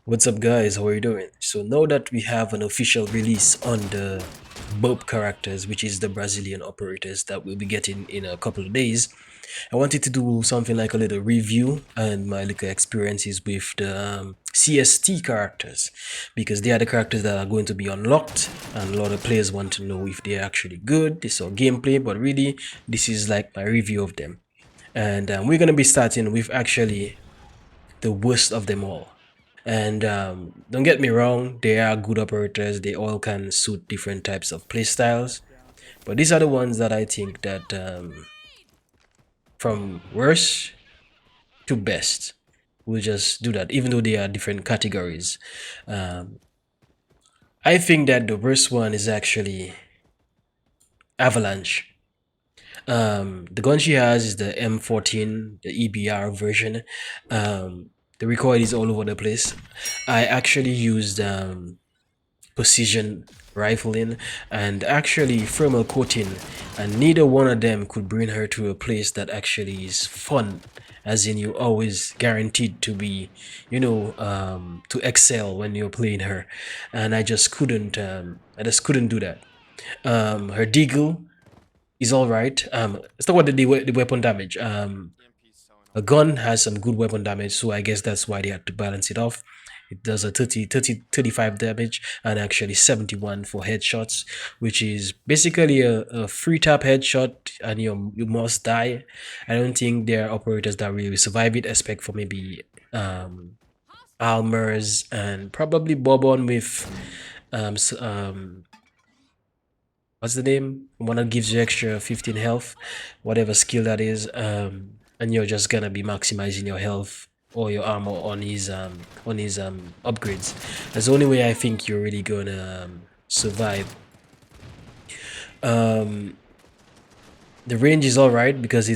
What's up, guys? How are you doing? So now that we have an official release on the Bob characters, which is the Brazilian operators that we'll be getting in a couple of days, I wanted to do something like a little review and my little experiences with the CST characters, because they are the characters that are going to be unlocked, and a lot of players want to know if they're actually good. They saw gameplay, but really, this is like my review of them. And we're going to be starting with actually the worst of them all. And don't get me wrong, they are good operators. They all can suit different types of playstyles. But these are the ones that I think that from worst to best, we'll just do that, even though they are different categories. Um, I think that the worst one is actually Avalanche. The gun she has is the M14, the EBR version. The recoil is all over the place. I actually used precision rifling and actually thermal coating, and neither one of them could bring her to a place that actually is fun, as in you're always guaranteed to be, to excel when you're playing her. And I just couldn't do that. Her deagle is all right. Let's talk about the weapon damage. A gun has some good weapon damage, so I guess that's why they had to balance it off. It does a 35 damage and actually 71 for headshots, which is basically a free tap headshot and you must die. I don't think there are operators that really survive it, except for maybe Almers and probably Bobon with what's the name? One that gives you extra 15 health, whatever skill that is, and you're just gonna be maximizing your health or your armor on his upgrades. That's the only way I think you're really gonna survive. Um, the range is all right because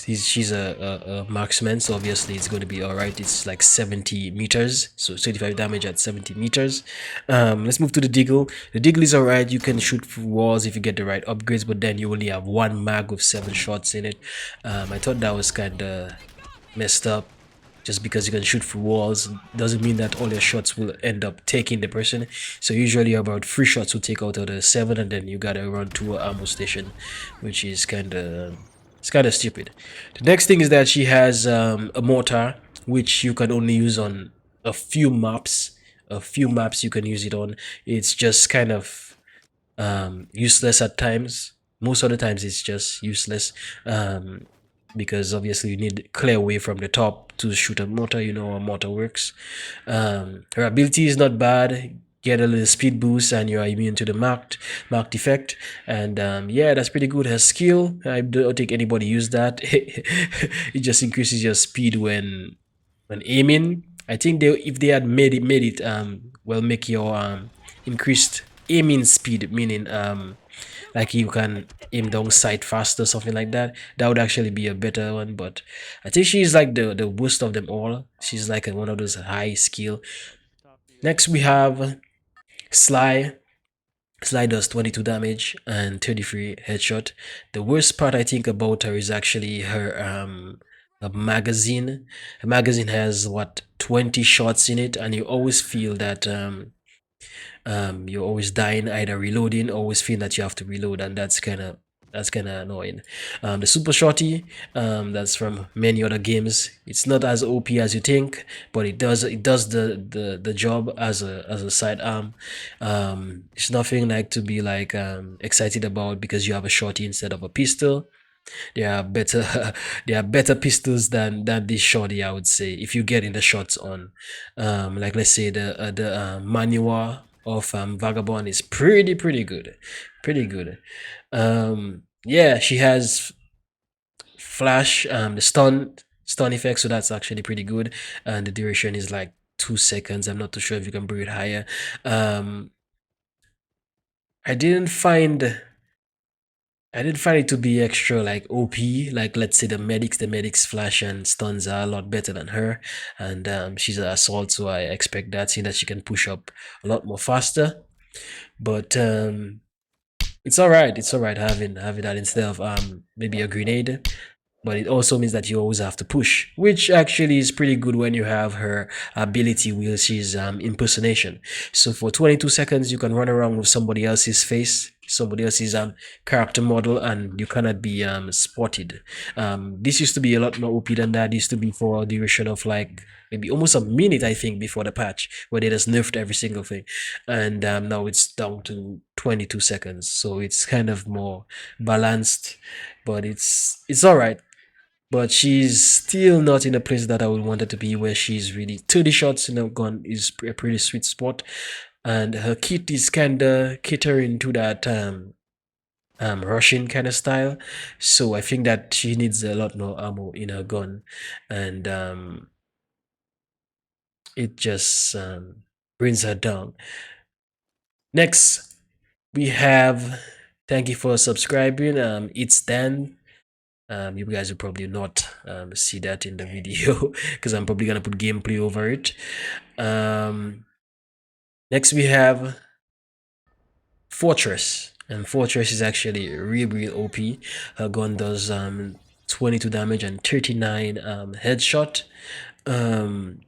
she's a marksman, so obviously it's going to be all right. It's like 70 meters, so 35 damage at 70 meters. Let's move to the deagle. The deagle is all right. You can shoot through walls if you get the right upgrades, but then you only have one mag with 7 shots in it. I thought that was kind of messed up. Just because you can shoot through walls doesn't mean that all your shots will end up taking the person. So usually about 3 shots will take out of the 7, and then you gotta run to an ammo station, which is kind of stupid. The next thing is that she has a mortar, which you can only use on a few maps. A few maps you can use it on. It's just kind of useless at times. Most of the times it's just useless. Because obviously you need clear way from the top to shoot a mortar. You know how a mortar works. Her ability is not bad. Get a little speed boost and you are immune to the marked effect. And yeah, that's pretty good. Her skill, I don't think anybody used that. It just increases your speed when aiming. I think if they had made it make your increased aiming speed, meaning like you can aim down sight faster, something like that. That would actually be a better one. But I think she's like the worst of them all. She's like one of those high skill. Next we have Sly. Sly does 22 damage and 33 headshot. The worst part I think about her is actually her magazine. Her magazine has what, 20 shots in it, and you always feel that you're always dying, either reloading, always feel that you have to reload, and that's kind of annoying. The super shorty, that's from many other games. It's not as OP as you think, but it does the job as a sidearm. It's nothing like to be like excited about because you have a shorty instead of a pistol. There are better there are better pistols than this shorty, I would say, if you get in the shots on. Like let's say the manual of Vagabond is pretty good. Pretty good. Yeah, she has flash, the stun effect, so that's actually pretty good. And the duration is like 2 seconds. I'm not too sure if you can bring it higher. I didn't find I did find it to be extra like OP. Like let's say the medics flash and stuns are a lot better than her, and she's an assault, so I expect that, seeing that she can push up a lot more faster. But it's all right. It's all right having that instead of maybe a grenade. but it also means that you always have to push, which actually is pretty good when you have her ability, which is impersonation. So for 22 seconds, you can run around with somebody else's face, somebody else's character model, and you cannot be spotted. This used to be a lot more OP than that. It used to be for a duration of like maybe almost a minute, I think, before the patch, where they just nerfed every single thing. And now it's down to 22 seconds. So it's kind of more balanced, but it's all right. But she's still not in a place that I would want her to be, where she's really 30 shots in a gun is a pretty sweet spot. And her kit is kind of catering to that Russian kind of style. So I think that she needs a lot more ammo in her gun. And it just brings her down. Next, we have, thank you for subscribing. It's Dan. You guys will probably not see that in the video because I'm probably gonna put gameplay over it. Next we have Fortress, and Fortress is actually real OP. Her gun does 22 damage and 39 headshot. Um,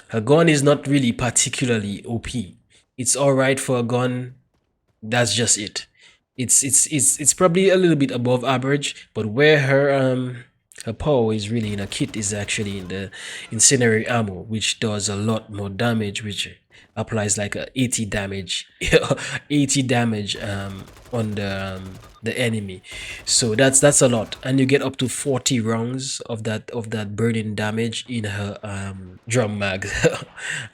Her gun is not really particularly OP. It's alright for a gun. That's just it. It's probably a little bit above average, but where her power is really in a kit is actually in the incendiary ammo, which does a lot more damage, which applies like a 80 damage 80 damage on the enemy. So that's a lot, and you get up to 40 rounds of that burning damage in her drum mag.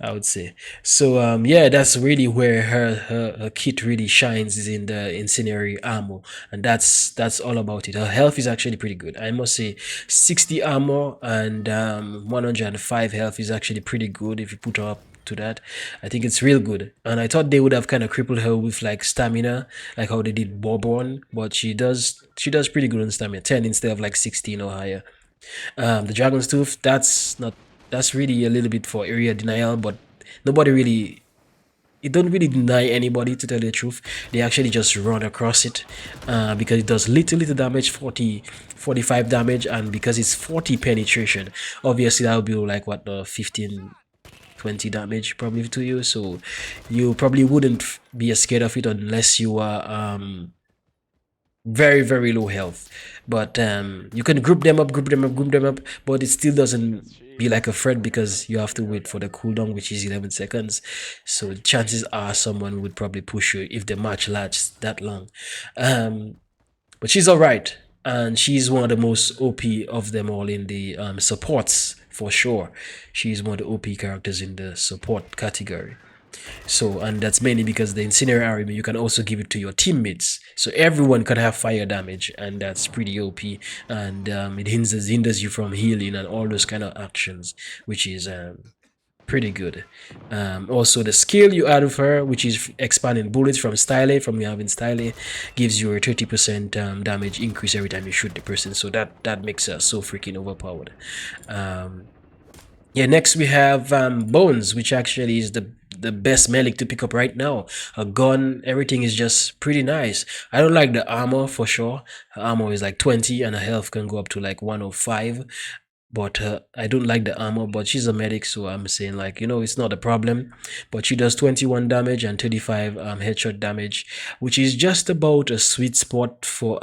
I would say. So yeah, that's really where her kit really shines, is in the incendiary ammo, and that's all about it. Her health is actually pretty good, I must say. 60 armor and 105 health is actually pretty good if you put her up to that. I think it's real good, and I thought they would have kind of crippled her with like stamina, like how they did Bourbon, but she does pretty good on stamina, 10 instead of like 16 or higher. The Dragon's Tooth, that's really a little bit for area denial, but nobody really, it don't really deny anybody, to tell you the truth. They actually just run across it because it does little damage, 45 damage, and because it's 40 penetration, obviously that would be like what, 15 20 damage probably to you. So you probably wouldn't be scared of it unless you are very low health. But you can group them up, but it still doesn't be like a threat because you have to wait for the cooldown, which is 11 seconds. So chances are someone would probably push you if the match lasts that long. But she's all right, and she's one of the most OP of them all in the supports, for sure. She's one of the OP characters in the support category. So, and that's mainly because the incendiary armor, you can also give it to your teammates, so everyone can have fire damage, and that's pretty OP. And it hinders you from healing and all those kind of actions, which is pretty good. Also, the skill you add with her, which is expanding bullets from style, from you having style, gives you a 30% damage increase every time you shoot the person. So that makes her so freaking overpowered. Yeah, next we have Bones, which actually is the best melee to pick up right now. A gun, everything is just pretty nice. I don't like the armor for sure. Her armor is like 20 and her health can go up to like 105. But I don't like the armor, but she's a medic, so I'm saying like, it's not a problem. But she does 21 damage and 35 headshot damage, which is just about a sweet spot for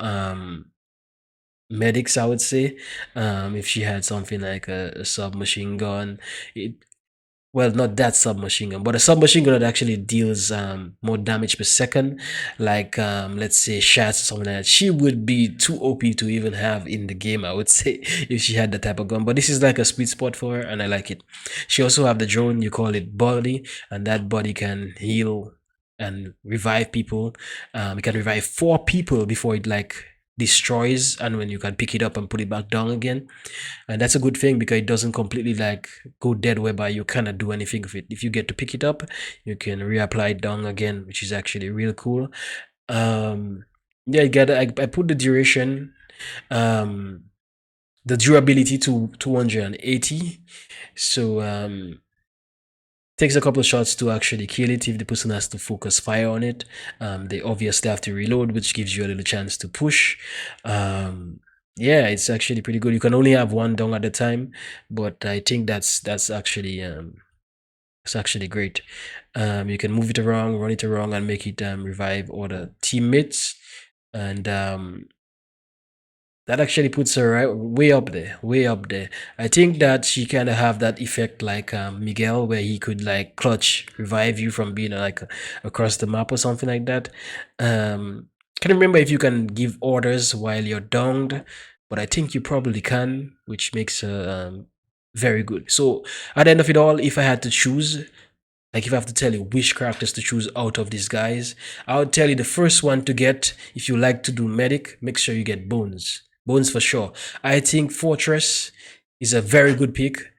medics, I would say. If she had something like a submachine gun, it, well, not that submachine gun, but a submachine gun that actually deals more damage per second, like let's say shots or something like that, she would be too OP to even have in the game, I would say, if she had that type of gun. But this is like a sweet spot for her, and I like it. She also have the drone, you call it body, and that body can heal and revive people. It can revive 4 people before it like destroys, and when you can pick it up and put it back down again. And that's a good thing because it doesn't completely like go dead, whereby you cannot do anything with it. If you get to pick it up, you can reapply it down again, which is actually real cool. Yeah, I put the duration, the durability to 280. So takes a couple of shots to actually kill it if the person has to focus fire on it. They obviously have to reload, which gives you a little chance to push. Yeah, it's actually pretty good. You can only have one dong at a time, but I think that's actually it's actually great. You can move it around, run it around, and make it revive other teammates. And that actually puts her right way up there, way up there. I think that she kind of have that effect like Miguel, where he could like clutch revive you from being like across the map or something like that. Can't remember if you can give orders while you're downed, but I think you probably can, which makes her very good. So at the end of it all, if I had to choose, like if I have to tell you which characters to choose out of these guys, I would tell you the first one to get if you like to do medic, make sure you get Bones. Bones for sure. I think Fortress is a very good pick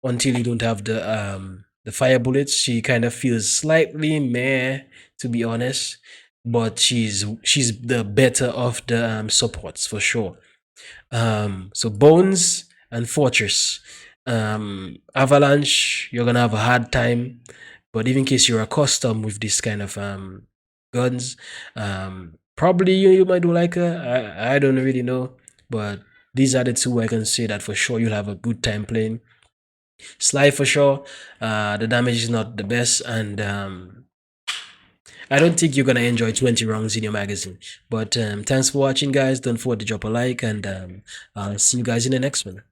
until you don't have the fire bullets. She kind of feels slightly meh, to be honest, but she's the better of the supports for sure. So Bones and Fortress. Avalanche, you're gonna have a hard time, but even in case you're accustomed with this kind of guns, probably you might do like I don't really know, but these are the two I can say that for sure you'll have a good time playing. Sly for sure, the damage is not the best, and I don't think you're gonna enjoy 20 rounds in your magazine. But thanks for watching, guys. Don't forget to drop a like, and I'll see you guys in the next one.